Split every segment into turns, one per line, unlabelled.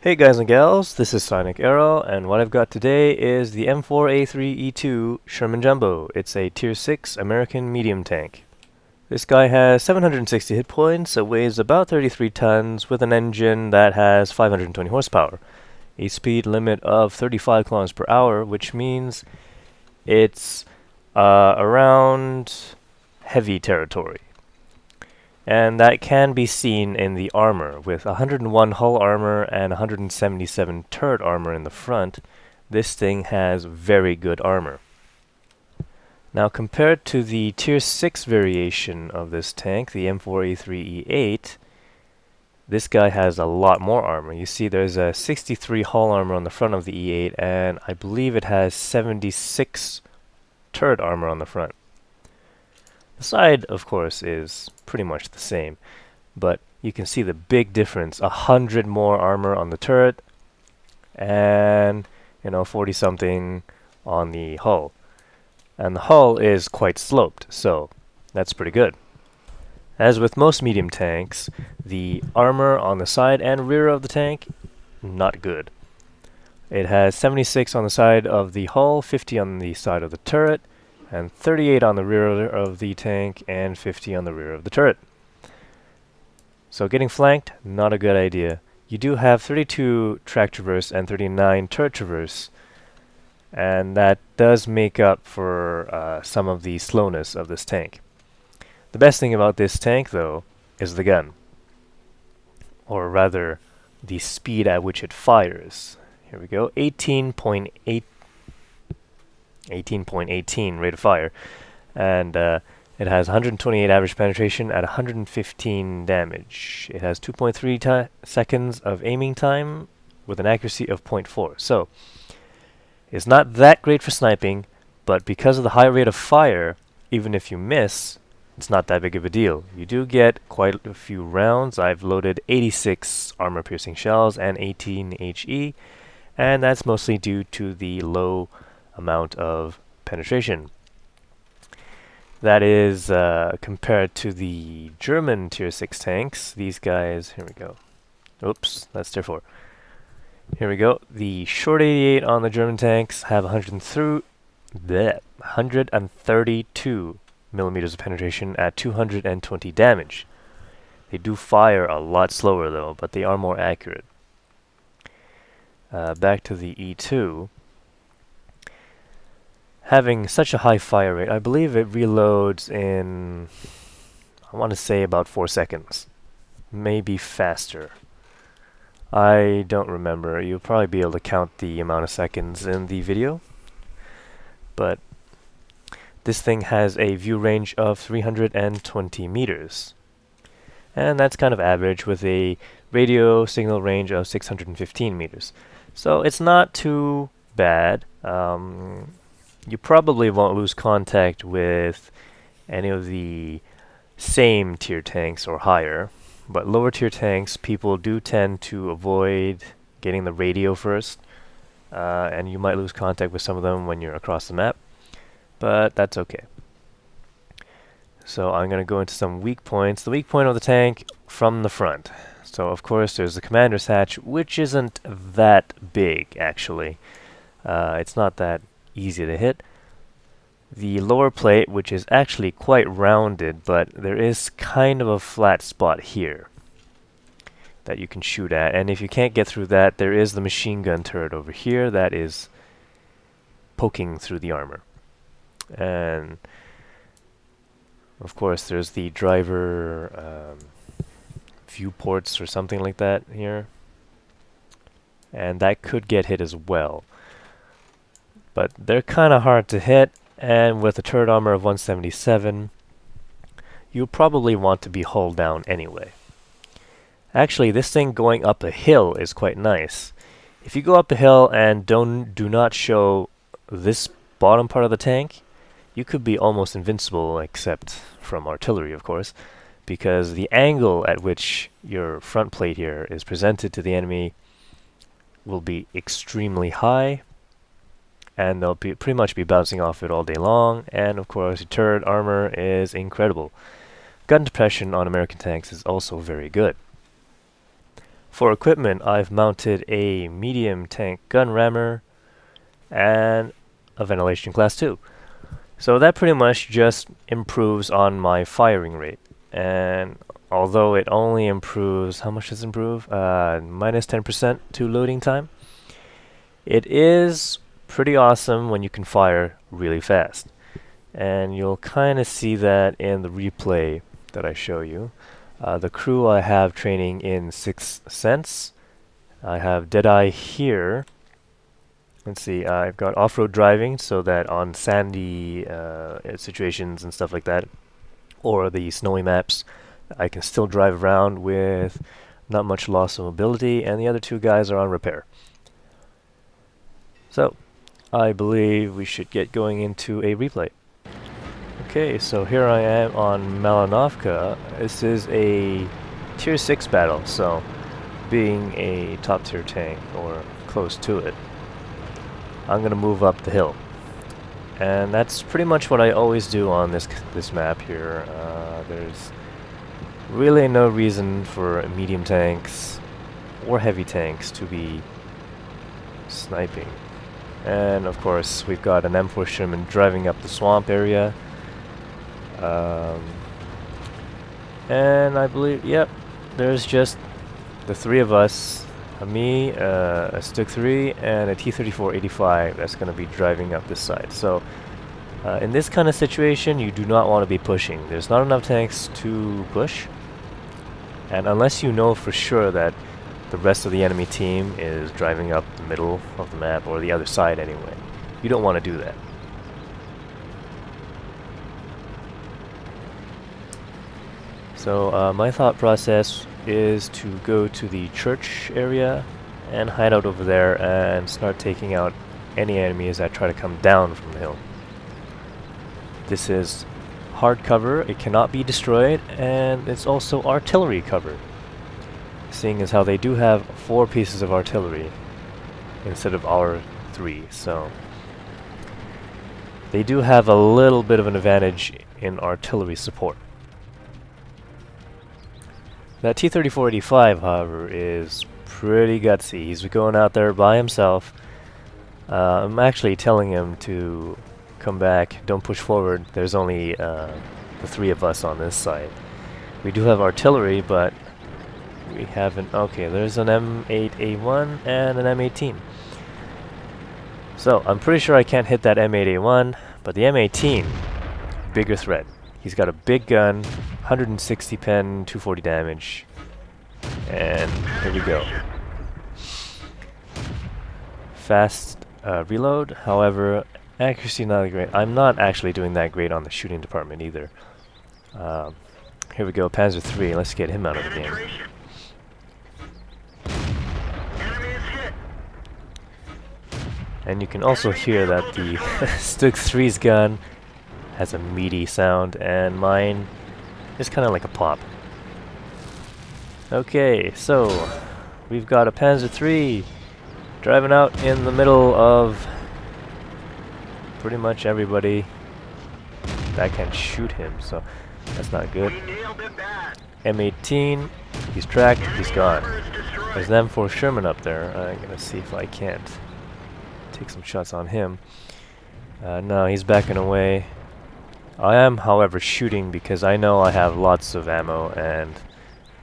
Hey guys and gals, this is Sonic Arrow, and what I've got today is the M4A3E2 Sherman Jumbo. It's a Tier 6 American medium tank. This guy has 760 hit points, it weighs about 33 tons, with an engine that has 520 horsepower, a speed limit of 35 kilometers per hour, which means it's around heavy territory. And that can be seen in the armor, with 101 hull armor and 177 turret armor in the front. This thing has very good armor. Now compared to the Tier 6 variation of this tank, the M4A3E8, this guy has a lot more armor. You see there's a 63 hull armor on the front of the E8, and I believe it has 76 turret armor on the front. The side, of course, is pretty much the same, but you can see the big difference. 100 more armor on the turret, and 40 something on the hull. And the hull is quite sloped, so that's pretty good. As with most medium tanks, the armor on the side and rear of the tank, not good. It has 76 on the side of the hull, 50 on the side of the turret, and 38 on the rear of the tank, and 50 on the rear of the turret. So getting flanked, not a good idea. You do have 32 track traverse and 39 turret traverse, and that does make up for some of the slowness of this tank. The best thing about this tank, though, is the gun. Or rather, the speed at which it fires. Here we go, 18.18 rate of fire, and it has 128 average penetration at 115 damage. It has 2.3 seconds of aiming time with an accuracy of 0.4. So it's not that great for sniping, but because of the high rate of fire, even if you miss, it's not that big of a deal. You do get quite a few rounds. I've loaded 86 armor-piercing shells and 18 HE, and that's mostly due to the low amount of penetration. That is compared to the German Tier 6 tanks. These guys, here we go. Oops, that's Tier 4. Here we go. The short 88 on the German tanks have 132 millimeters of penetration at 220 damage. They do fire a lot slower though, but they are more accurate. Back to the E2. Having such a high fire rate, I believe it reloads in, I want to say about 4 seconds. Maybe faster. I don't remember. You'll probably be able to count the amount of seconds in the video. But this thing has a view range of 320 meters. And that's kind of average with a radio signal range of 615 meters. So it's not too bad. You probably won't lose contact with any of the same tier tanks or higher, but lower tier tanks, people do tend to avoid getting the radio first, and you might lose contact with some of them when you're across the map, but that's okay. So I'm going to go into some weak points. The weak point of the tank from the front. So of course there's the commander's hatch, which isn't that big actually. It's not that easy to hit. The lower plate, which is actually quite rounded, but there is kind of a flat spot here that you can shoot at, and if you can't get through that, there is the machine gun turret over here that is poking through the armor. And of course there's the driver viewports or something like that here, and that could get hit as well. But they're kind of hard to hit, and with a turret armor of 177, you'll probably want to be hull down anyway. Actually, this thing going up a hill is quite nice. If you go up a hill and do not show this bottom part of the tank, you could be almost invincible, except from artillery, of course, because the angle at which your front plate here is presented to the enemy will be extremely high, and they'll pretty much be bouncing off it all day long, and of course the turret armor is incredible. Gun depression on American tanks is also very good. For equipment, I've mounted a medium tank gun rammer and a ventilation class 2. So that pretty much just improves on my firing rate. And although it only improves, how much does it improve? Minus 10% to loading time. It is pretty awesome when you can fire really fast. And you'll kind of see that in the replay that I show you. The crew I have training in 6th Sense. I have Deadeye here. Let's see, I've got off-road driving so that on sandy situations and stuff like that, or the snowy maps, I can still drive around with not much loss of mobility, and the other two guys are on repair. So, I believe we should get going into a replay. Okay, so here I am on Malinovka. This is a tier 6 battle, so being a top tier tank, or close to it, I'm gonna move up the hill. And that's pretty much what I always do on this map here. There's really no reason for medium tanks or heavy tanks to be sniping. And of course we've got an M4 Sherman driving up the swamp area. And I believe, yep, there's just the three of us, me, a Stug 3, and a T-34-85 that's going to be driving up this side. So in this kind of situation, you do not want to be pushing. There's not enough tanks to push, and unless you know for sure that the rest of the enemy team is driving up the middle of the map, or the other side anyway, you don't want to do that. So my thought process is to go to the church area and hide out over there and start taking out any enemies that try to come down from the hill. This is hard cover, it cannot be destroyed, and it's also artillery cover, seeing as how they do have 4 pieces of artillery instead of our 3, so they do have a little bit of an advantage in artillery support. That T-34-85, however, is pretty gutsy. He's going out there by himself. I'm actually telling him to come back, don't push forward. There's only the 3 of us on this side. We do have artillery, but we haven't... Okay, there's an M8A1 and an M18. So, I'm pretty sure I can't hit that M8A1, but the M18, bigger threat. He's got a big gun, 160 pen, 240 damage, and here we go. Fast reload, however, accuracy not great. I'm not actually doing that great on the shooting department either. Here we go, Panzer III, let's get him out of the game. And you can also hear that the Stug 3's gun has a meaty sound, and mine is kind of like a pop. Okay, so we've got a Panzer III driving out in the middle of pretty much everybody that can shoot him, so that's not good. M18, he's tracked, he's gone. There's an M4 Sherman up there. I'm gonna see if I can't take some shots on him. No, he's backing away. I am, however, shooting because I know I have lots of ammo and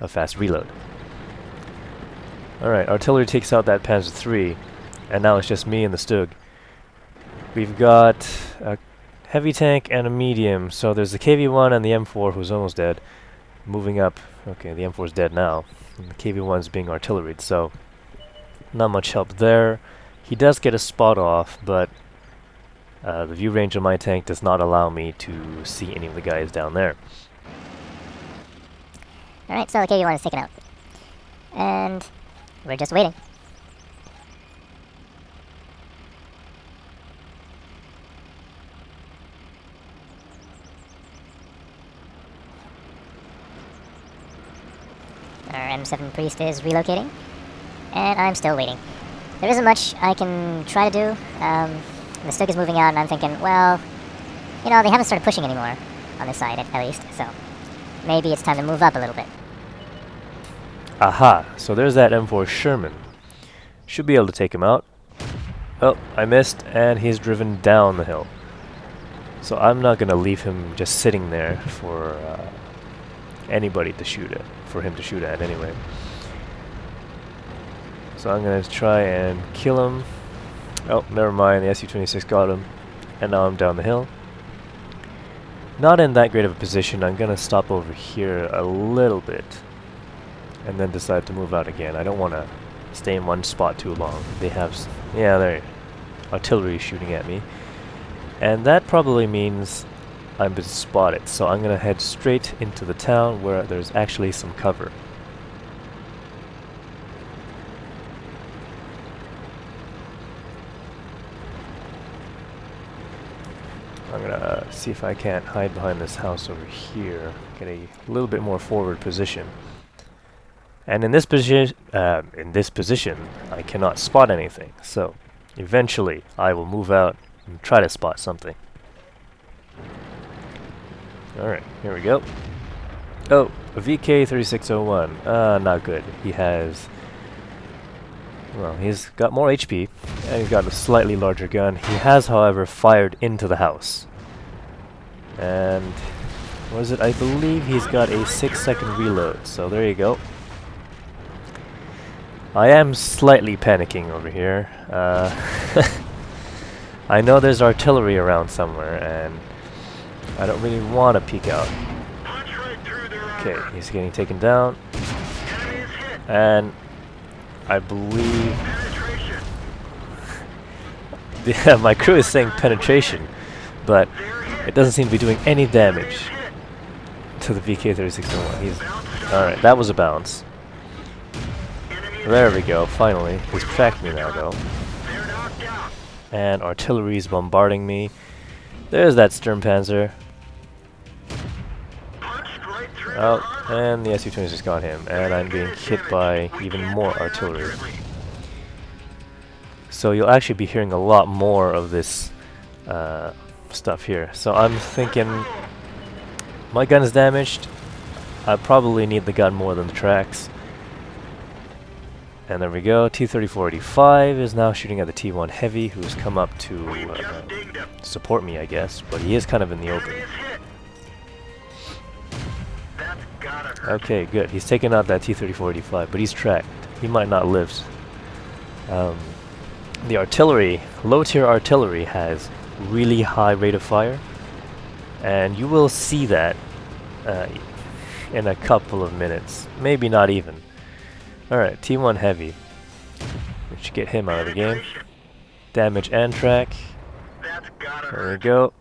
a fast reload. Alright, artillery takes out that Panzer III, and now it's just me and the Stug. We've got a heavy tank and a medium, so there's the KV-1 and the M4 who's almost dead. Moving up, okay, the M4's dead now, and the KV-1's being artilleried, so not much help there. He does get a spot off, but the view range of my tank does not allow me to see any of the guys down there.
Alright, so the KV-1 is taken out. And we're just waiting. Our M7 Priest is relocating, and I'm still waiting. There isn't much I can try to do. The Stug is moving out, and I'm thinking, well, you know, they haven't started pushing anymore, on this side at least, so maybe it's time to move up a little bit.
Aha! So there's that M4 Sherman. Should be able to take him out. Oh, I missed, and he's driven down the hill. So I'm not gonna leave him just sitting there for anybody to shoot at, for him to shoot at anyway. So I'm gonna try and kill him. Oh, never mind, the Su-26 got him. And now I'm down the hill. Not in that great of a position. I'm gonna stop over here a little bit and then decide to move out again. I don't want to stay in one spot too long. They have, yeah, there, artillery shooting at me. And that probably means I'm been spotted. So I'm gonna head straight into the town where there's actually some cover. I'm gonna see if I can't hide behind this house over here, get a little bit more forward position. And in this position, I cannot spot anything. So eventually, I will move out and try to spot something. All right, here we go. Oh, a VK-3601. Not good. He has, well, he's got more HP, and he's got a slightly larger gun. He has, however, fired into the house. And, what is it? I believe he's got a 6-second reload, so there you go. I am slightly panicking over here. I know there's artillery around somewhere, and I don't really want to peek out. Okay, he's getting taken down. And I believe yeah, my crew is saying penetration, but it doesn't seem to be doing any damage to the VK-3601. He's alright, that was a bounce. There we go, finally. He's tracked me now though. And artillery's bombarding me. There's that Sturmpanzer. Oh, and the Su-26 got him, and I'm being hit by even more artillery. So you'll actually be hearing a lot more of this stuff here. So I'm thinking, my gun is damaged. I probably need the gun more than the tracks. And there we go. T-3485 is now shooting at the T1 Heavy, who's come up to support me, I guess. But he is kind of in the open. Okay, good. He's taken out that T-3485, but he's tracked. He might not live. The artillery, low-tier artillery, has really high rate of fire. And you will see that in a couple of minutes. Maybe not even. Alright, T1 Heavy. We should get him out of the game. Damage and track. There we go.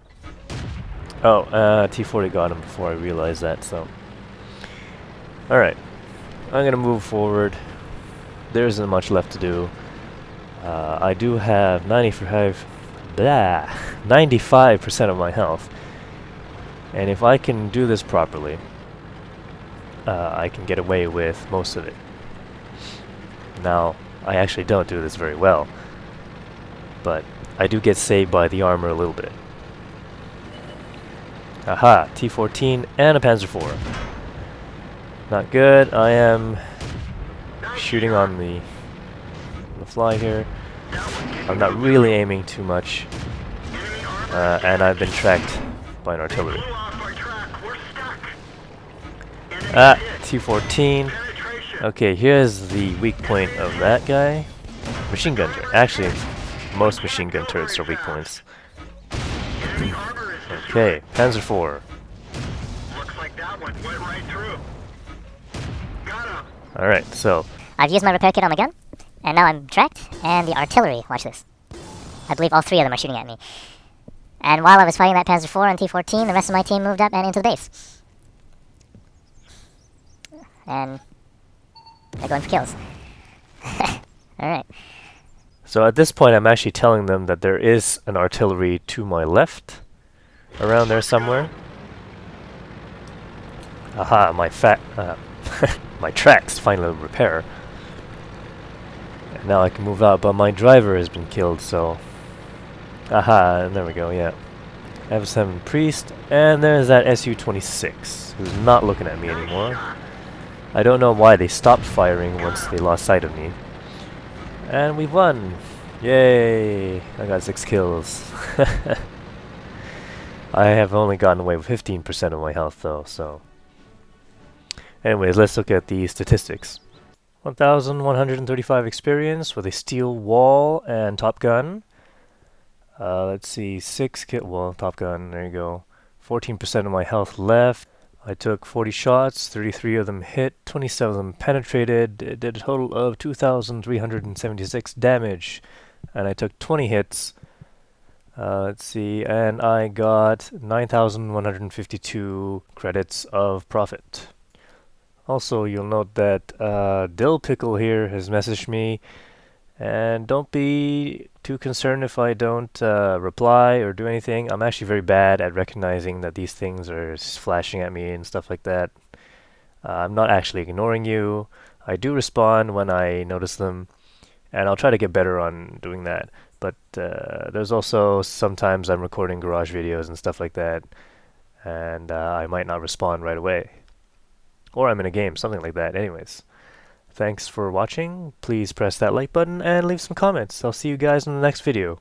Oh, T40 got him before I realized that, so. Alright. I'm gonna move forward. There isn't much left to do. I do have 95% of my health. And if I can do this properly, I can get away with most of it. Now, I actually don't do this very well, but I do get saved by the armor a little bit. Aha, T14 and a Panzer IV. Not good. I am shooting on the fly here. I'm not really aiming too much, and I've been tracked by an artillery. T14. Okay, here's the weak point of that guy. Machine gun turret. Actually, most machine gun turrets are weak points. Okay, Panzer IV.
Looks like that one went right through. Got him.
Alright, so
I've used my repair kit on the gun, and now I'm tracked, and the artillery, watch this. I believe all three of them are shooting at me. And while I was fighting that Panzer IV and T-14, the rest of my team moved up and into the base. And they're going for kills. Alright.
so at this point I'm actually telling them that there is an artillery to my left, around there somewhere. Aha, my my tracks finally repair. And now I can move out, but my driver has been killed, so. Aha, and there we go, yeah. F7 Priest, and there's that Su-26, who's not looking at me anymore. I don't know why they stopped firing once they lost sight of me. And we won! Yay! I got 6 kills. I have only gotten away with 15% of my health though, so... Anyways, let's look at the statistics. 1,135 experience with a steel wall and Top Gun. Let's see, 6 kill... Well, Top Gun, there you go. 14% of my health left. I took 40 shots, 33 of them hit, 27 of them penetrated. It did a total of 2,376 damage. And I took 20 hits. Let's see, and I got 9,152 credits of profit. Also, you'll note that Dill Pickle here has messaged me, and don't be too concerned if I don't reply or do anything. I'm actually very bad at recognizing that these things are flashing at me and stuff like that. I'm not actually ignoring you. I do respond when I notice them, and I'll try to get better on doing that. But there's also sometimes I'm recording garage videos and stuff like that, and I might not respond right away. Or I'm in a game, something like that. Anyways, thanks for watching. Please press that like button and leave some comments. I'll see you guys in the next video.